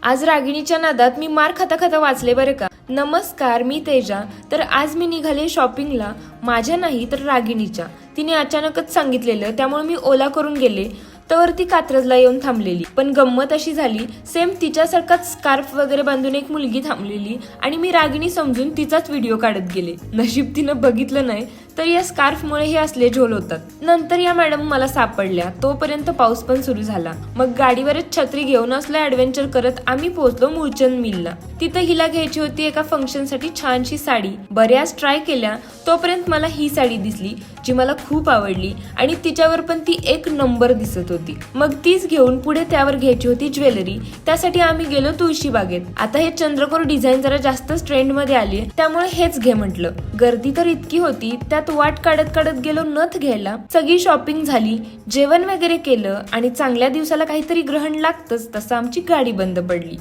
आज रागिणीच्या नादात मी मार खाता खाता वाचले बरं का. नमस्कार, मी तेजा. तर आज मी निघाले शॉपिंगला. माझ्या नाही तर रागिणीच्या. तिने अचानकच सांगितलेलं, त्यामुळे मी ओला करून गेले. तर ती कात्रजला येऊन थांबलेली. पण गंमत अशी झाली, सेम तिच्यासारखाच स्कार्फ वगैरे बांधून एक मुलगी थांबलेली आणि मी रागिणी समजून तिचाच व्हिडिओ काढत गेले. नशीब तिनं बघितलं नाही, तर या स्कार्फमुळे हे असले झोल होतात. नंतर या मॅडम मला सापडल्या. तोपर्यंत पाऊस पण सुरू झाला. मग गाडीवरच छत्री घेऊन असलं ऍडव्हेंचर करत आम्ही पोहोचलो मूळचंद मिलला. तिथं हिला घ्यायची होती एका फंक्शनसाठी छानशी साडी. बऱ्याच ट्राय केल्या, तोपर्यंत मला ही साडी दिसली, जी मला खूप आवडली आणि तिच्यावर पण ती एक नंबर दिसत होती. मग तीच घेऊन पुढे त्यावर घ्यायची होती ज्वेलरी. त्यासाठी आम्ही गेलो तुळशीबागेत. आता हे चंद्रकोर डिझाईन जरा जास्तच ट्रेंड मध्ये आली, त्यामुळे हेच घे म्हटलं. गर्दी तर इतकी होती, त्यात वाट काढत काढत गेलो नथ घ्यायला. सगळी शॉपिंग झाली, जेवण वगैरे केलं आणि चांगल्या दिवसाला काहीतरी ग्रहण लागतंच, तसं आमची गाडी बंद पडली.